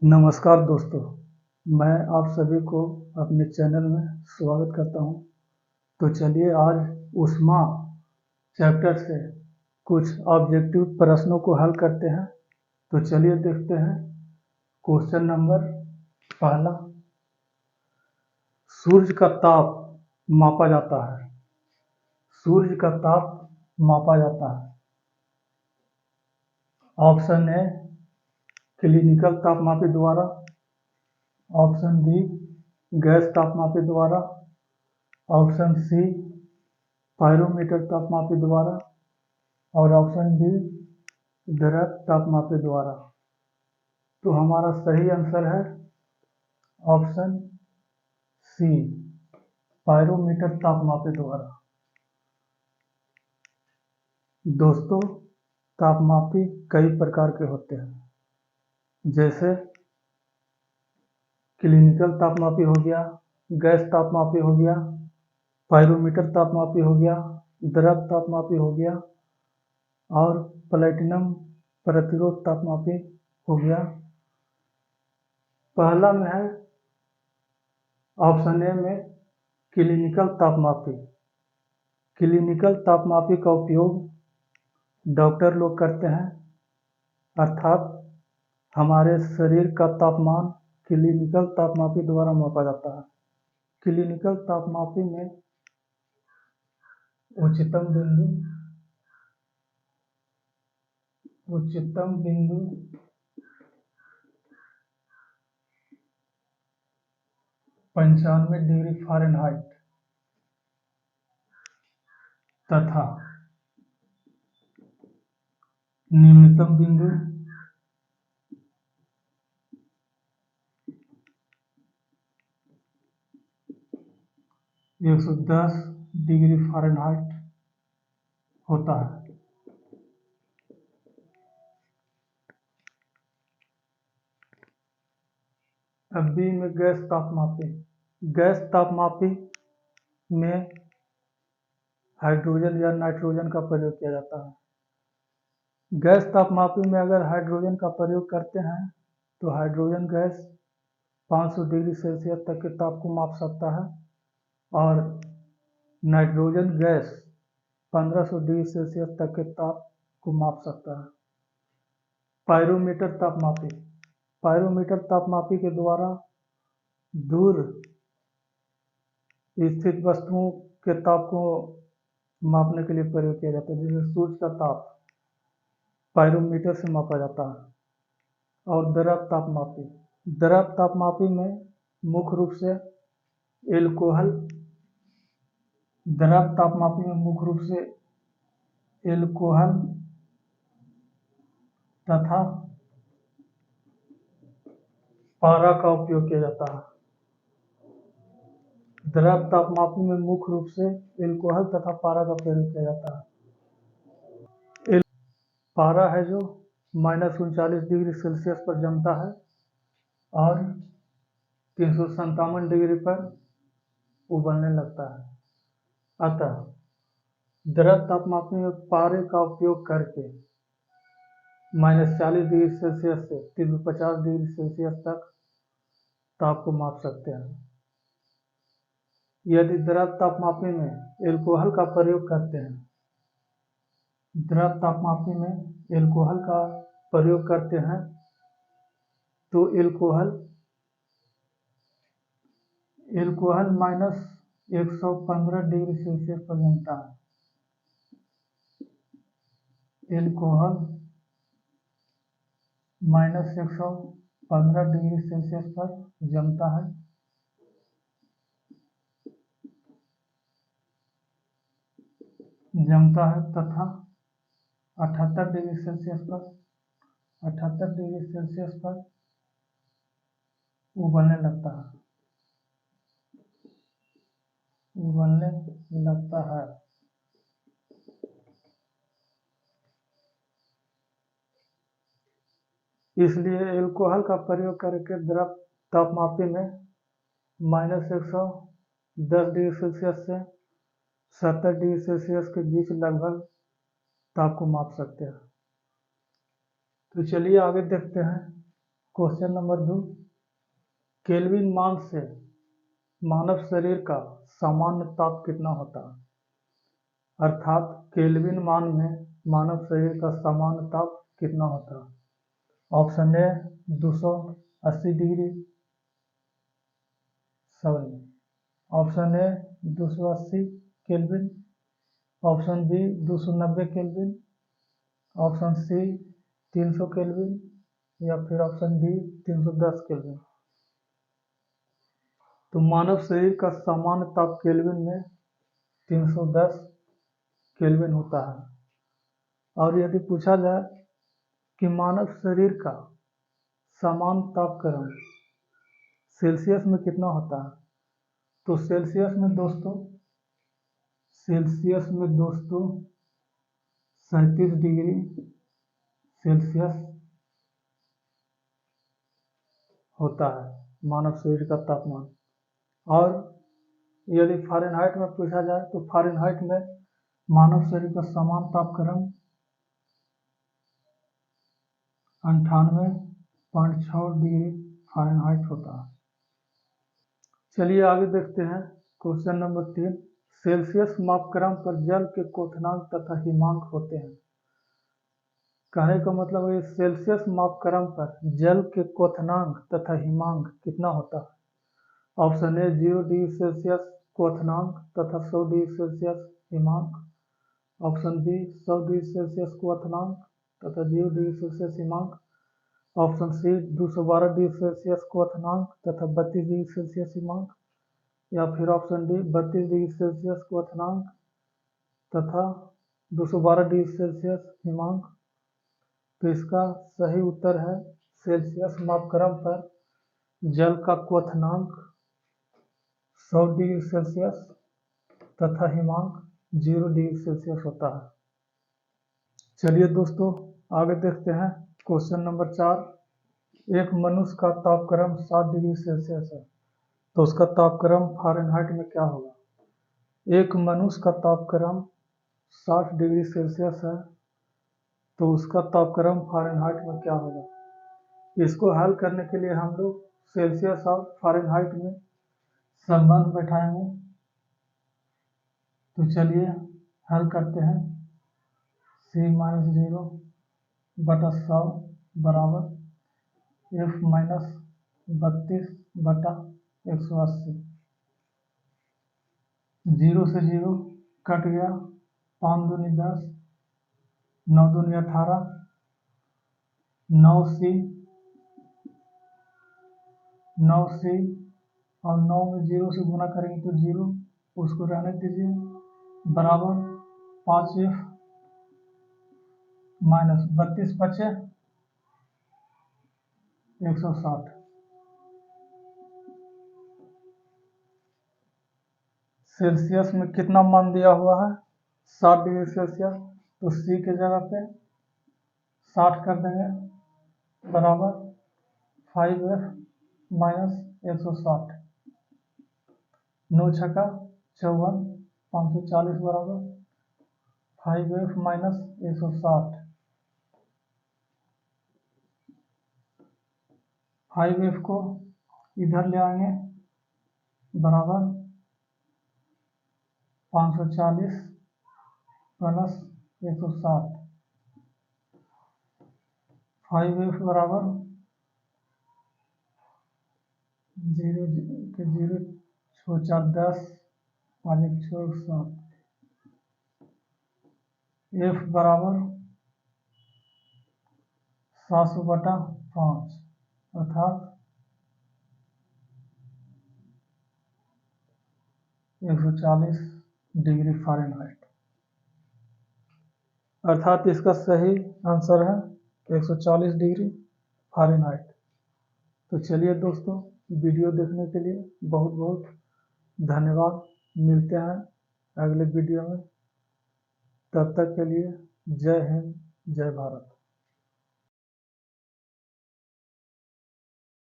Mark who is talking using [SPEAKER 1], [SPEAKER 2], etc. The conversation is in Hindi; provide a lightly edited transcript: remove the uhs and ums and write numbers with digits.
[SPEAKER 1] नमस्कार दोस्तों, मैं आप सभी को अपने चैनल में स्वागत करता हूं। तो चलिए आज ऊष्मा चैप्टर से कुछ ऑब्जेक्टिव प्रश्नों को हल करते हैं। तो चलिए देखते हैं। क्वेश्चन नंबर पहला, सूर्य का ताप मापा जाता है। सूर्य का ताप मापा जाता है। ऑप्शन ए क्लिनिकल तापमापी द्वारा, ऑप्शन बी गैस तापमापी द्वारा, ऑप्शन सी पायरोमीटर तापमापी द्वारा और ऑप्शन डी द्रव तापमापी द्वारा। तो हमारा सही आंसर है ऑप्शन सी पायरोमीटर तापमापी द्वारा। दोस्तों, तापमापी कई प्रकार के होते हैं, जैसे क्लिनिकल तापमापी हो गया, गैस तापमापी हो गया, पायरोमीटर तापमापी हो गया, द्रव तापमापी हो गया और प्लैटिनम प्रतिरोध तापमापी हो गया। पहला में है ऑप्शन ए में क्लिनिकल तापमापी। क्लिनिकल तापमापी का उपयोग डॉक्टर लोग करते हैं, अर्थात हमारे शरीर का तापमान क्लिनिकल तापमापी द्वारा मापा जाता है। क्लिनिकल तापमापी में उच्चतम बिंदु 95 डिग्री फ़ारेनहाइट तथा निम्नतम बिंदु 110 डिग्री फ़ारेनहाइट होता है। अब बी में गैस तापमापी। गैस तापमापी में हाइड्रोजन या नाइट्रोजन का प्रयोग किया जाता है। गैस तापमापी में अगर हाइड्रोजन का प्रयोग करते हैं तो हाइड्रोजन गैस 500 डिग्री सेल्सियस तक के ताप को माप सकता है और नाइट्रोजन गैस 1500 डिग्री सेल्सियस तक के ताप को माप सकता है। पायरोमीटर तापमापी। पायरोमीटर तापमापी के द्वारा दूर स्थित वस्तुओं के ताप को मापने के लिए प्रयोग किया जाता है, जैसे सूर्य का ताप पायरोमीटर से मापा जाता है। और द्रव तापमापी। द्रव तापमापी में मुख्य रूप से एल्कोहल द्रव तापमापी में मुख्य रूप से एल्कोहल तथा पारा का उपयोग किया जाता है। द्रव तापमापी में मुख्य रूप से एल्कोहल तथा पारा का प्रयोग किया जाता है। पारा है जो -39 डिग्री सेल्सियस पर जमता है और 357 डिग्री पर उबलने लगता है। अतः द्रव तापमापी में पारे का उपयोग करके -40 डिग्री सेल्सियस से 350 डिग्री सेल्सियस तक ताप को माप सकते हैं। यदि द्रव तापमापी में एल्कोहल का प्रयोग करते हैं, द्रव तापमापी में एल्कोहल का प्रयोग करते हैं तो एल्कोहल -115 डिग्री सेल्सियस पर जमता है। एल्कोहल -115 डिग्री सेल्सियस पर जमता है तथा 78 डिग्री सेल्सियस पर उबलने लगता है। इसलिए एल्कोहल का प्रयोग करके द्रव तापमापी में -110 डिग्री सेल्सियस से 70 डिग्री सेल्सियस के बीच लगभग ताप को माप सकते हैं। तो चलिए आगे देखते हैं। क्वेश्चन नंबर 2, केल्विन मान से मानव शरीर का सामान्य ताप कितना होता है? अर्थात केल्विन मान में मानव शरीर का सामान्य ताप कितना होता है? Option A 280 degree, option A 280 kelvin, option B 290 kelvin, option C 300 kelvin या फिर ऑप्शन डी 310 केल्विन। तो मानव शरीर का सामान्य ताप केल्विन में 310 केल्विन होता है। और यदि पूछा जाए कि मानव शरीर का सामान्य तापक्रम सेल्सियस में कितना होता है, तो सेल्सियस में दोस्तों 37 डिग्री सेल्सियस होता है मानव शरीर का तापमान। और यदि फ़ारेनहाइट में पूछा जाए तो फ़ारेनहाइट में मानव शरीर का सामान्य तापक्रम 98.6 डिग्री फ़ारेनहाइट होता है। चलिए आगे देखते हैं क्वेश्चन नंबर 3, सेल्सियस मापक्रम पर जल के क्वथनांक तथा हिमांक होते हैं। कहने का मतलब है सेल्सियस मापक्रम पर जल के क्वथनांक तथा हिमांक कितना होता है? ऑप्शन ए 0 डिग्री सेल्सियस क्वथनांक तथा 100 डिग्री सेल्सियस हिमांक, ऑप्शन बी 100 डिग्री सेल्सियस क्वथनांक तथा 0 डिग्री सेल्सियस हिमांक, ऑप्शन सी 212 डिग्री सेल्सियस क्वथनांक तथा 32 डिग्री सेल्सियस हिमांक, या फिर ऑप्शन डी 32 डिग्री सेल्सियस क्वथनांक तथा 212 डिग्री सेल्सियस हिमांक। तो इसका सही उत्तर है सेल्सियस मापक्रम पर जल का क्वथनांक 100 डिग्री सेल्सियस तथा हिमांक 0 डिग्री सेल्सियस होता है। चलिए दोस्तों आगे देखते हैं क्वेश्चन नंबर 4, एक मनुष्य का तापक्रम 60 डिग्री सेल्सियस है, तो उसका तापक्रम फ़ारेनहाइट में क्या होगा? एक मनुष्य का तापक्रम 60 डिग्री सेल्सियस है, तो उसका तापक्रम फ़ारेनहाइट में क्या होगा? इसको हल करने के लिए हम लोग सेल्सियस और फ़ारेनहाइट में संबंध बैठाएंगे। तो चलिए हल करते हैं। C-0 बटा 100 बराबर F-32 बटा 180। 0 से 0 कट गया, 5 दूनी 10, 9 दूनी 18, 9C और 9 में 0 से गुना करेंगे तो 0, उसको रहने दीजिए, बराबर 5F माइनस 32 बचे 160। सेल्सियस में कितना मान दिया हुआ है? 60 डिग्री सेल्सियस, तो C के जगह पे 60 कर देंगे, बराबर 5F माइनस 160, 9 छक्का 54, 540 बराबर 5F माइनस 160। 5F को इधर ले आएंगे, बराबर 540 प्लस 160, 5F बराबर 0 के 0 6 4 10, 5 1 6 7, F बराबर 700 बटा 5 अर्थात 140 डिग्री फ़ारेनहाइट। अर्थात इसका सही आंसर है 140 डिग्री फ़ारेनहाइट। तो चलिए दोस्तों वीडियो देखने के लिए बहुत बहुत धन्यवाद। मिलते हैं अगले वीडियो में, तब तक के लिए जय हिंद जय भारत।